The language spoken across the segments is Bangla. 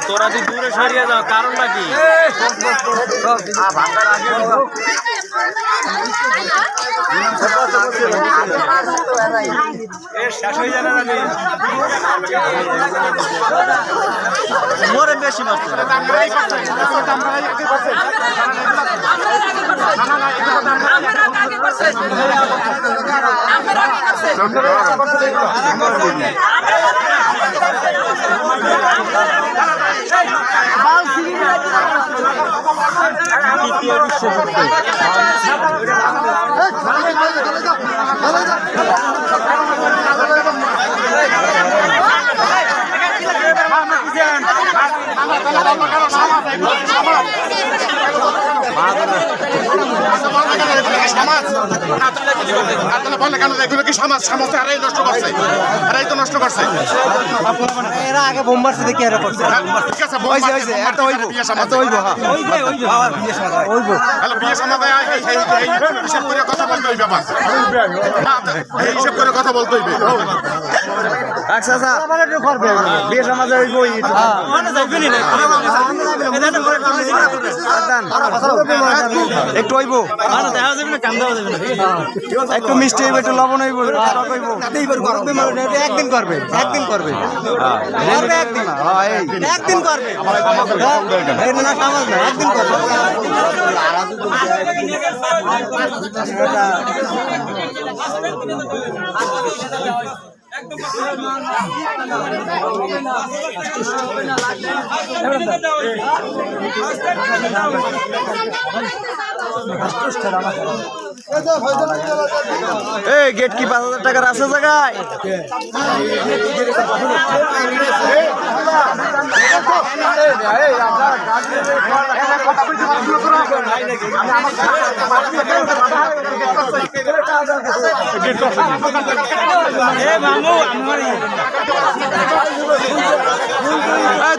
তোরা তুই দূরে সরিয়ে যাও, কারণটা কি? মোরে বেশি মাছ এরা আগে বোম মারছে দেখি এরা করছে কথা বলতে হইবে বিয়ে সমাজে একটু হইব একটু মিষ্টি হইব একটু লবণ হইব একদিন করবে একদিন করবে একদিন করবে না সমাজ না একদিন করবে এই গেট কি ৫,০০০ টাকার আছে জায়গায়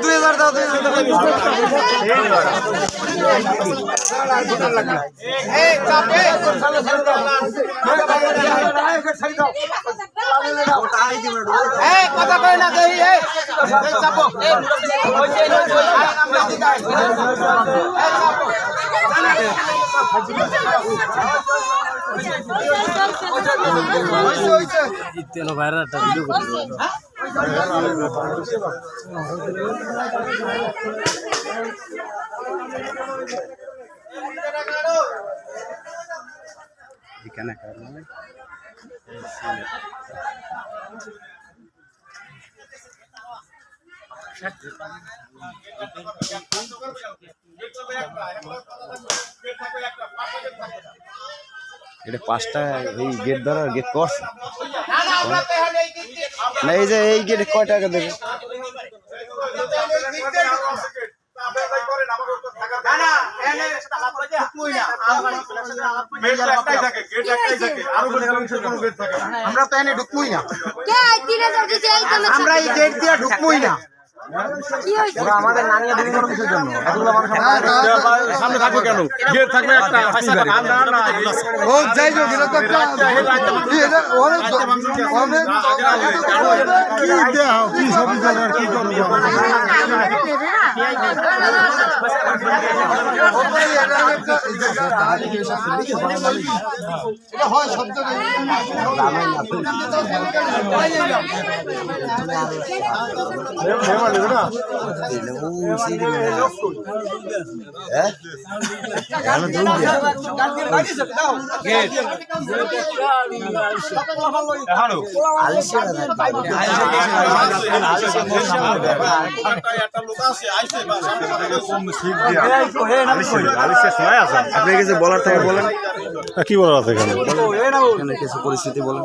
$২,০০০ দাও কথা কয় না তেল বাইরে একটা ভিডিও এখানে এটা ৫টা এই গেট দ্বারা গেট করছে না এই যে এই গেটে কয় টাকা দেবে আমরা তো এনে ঢুকবই না আমরা এই গেট দিয়ে ঢুকবই না আমাদের নানিয়ে দেরি কোনো কিছুর জন্য সামনে থাকবে কেন গেট থাকবে একটা ও যাই হোক এটা তো কি সব কি করবো হয় শব্দ আপনি কিছু বলার থেকে বলেন কি বলার আছে এখানে কিছু পরিস্থিতি বলেন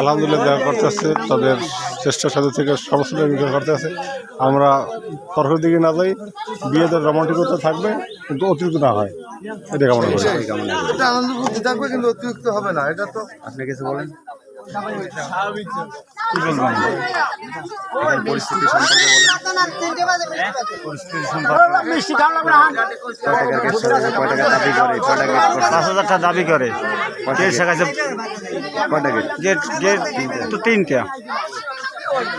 আলহামদুলিল্লাহ দেখা করতে আসছে তাদের চেষ্টার সাথে থেকে সমস্ত দেখা করতে আছে আমরা তরফের দিকে না যাই বিয়েতে রোমান্টিকতা থাকবে কিন্তু অতিরিক্ত না হয় এটা কামনা করি এটা আনন্দ বুদ্ধি থাকবে কিন্তু অতিরিক্ত হবে না এটা তো আপনি কিছু বলেন কি বলবেন পরিস্থিতি সম্পর্কে বলেন ৫,০০০ দাবি করে গেট তো ৩টা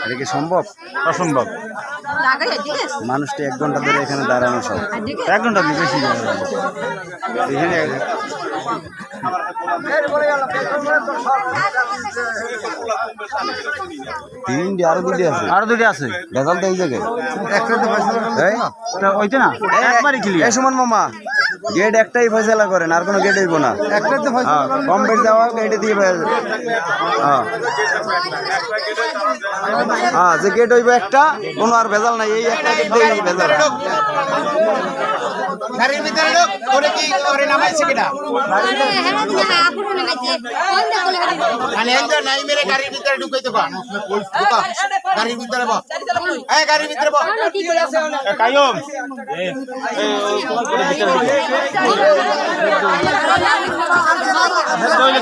এটা কি সম্ভব? অসম্ভব। মানুষটি 1 ঘন্টা ধরে এখানে দাঁড়ানো সব 1 ঘন্টা বেশি এখানে তিনটি আরো দুটি আছে, ভেজাল তো এই জায়গায় ওইটা না একবারই ক্লিয়ার। সুমন মামা গেট একটাই ফয়সালা করেন, আর কোনো গেট হইব না। কম বেড যাওয়া গেটে দিয়ে যে গেট হইব একটা, কোনো আর ভেজাল নাই, এই একটা গেট দিয়ে ভেজাল। গাড়ির ভিতরে লোক ওরে কি করে নামাইছে কিনা? মানে এন্ড নাই মেরে গাড়ির ভিতরে ঢুকাইতে কর, গাড়ির ভিতরে বস, এই গাড়ির ভিতরে বস কায়ম।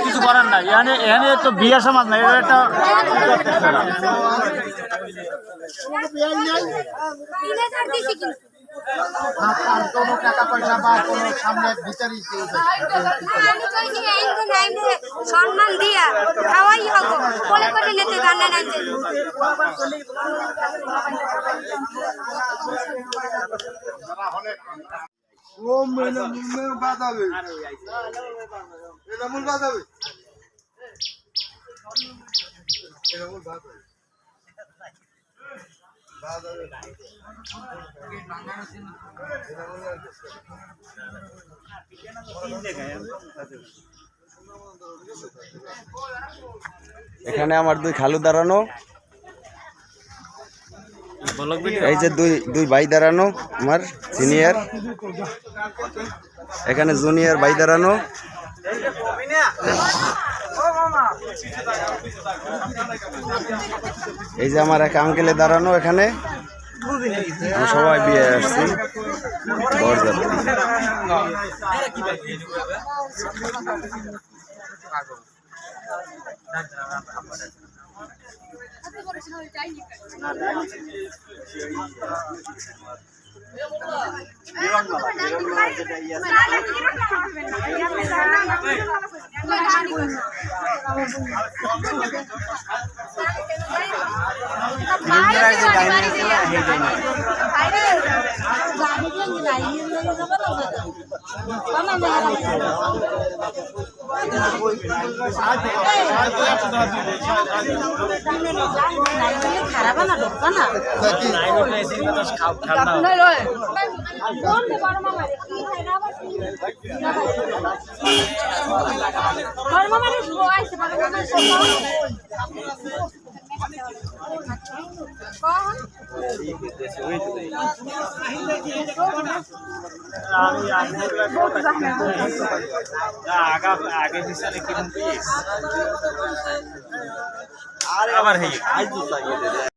কিছু করার নাই, এখানে তো বিয়ে সমাজ নাই, এটা একটা টাকা পয়সা বা কোনো সামনে ভিতরে সম্মান দিয়া খাওয়াই হোক বলে করে নিতে গান্না নাই এখানে আমার 2 খালু দাঁড়ানো, এই যে দুই ভাই দাঁড়ানো আমার সিনিয়র, এখানে জুনিয়র ভাই দাঁড়ানো, এই যে আমার এক আঙ্কেলে দাঁড়ানো। এখানে সবাই বিয়ে আসছি বরযাত্রী। খারাপ না ঢোকা না আগে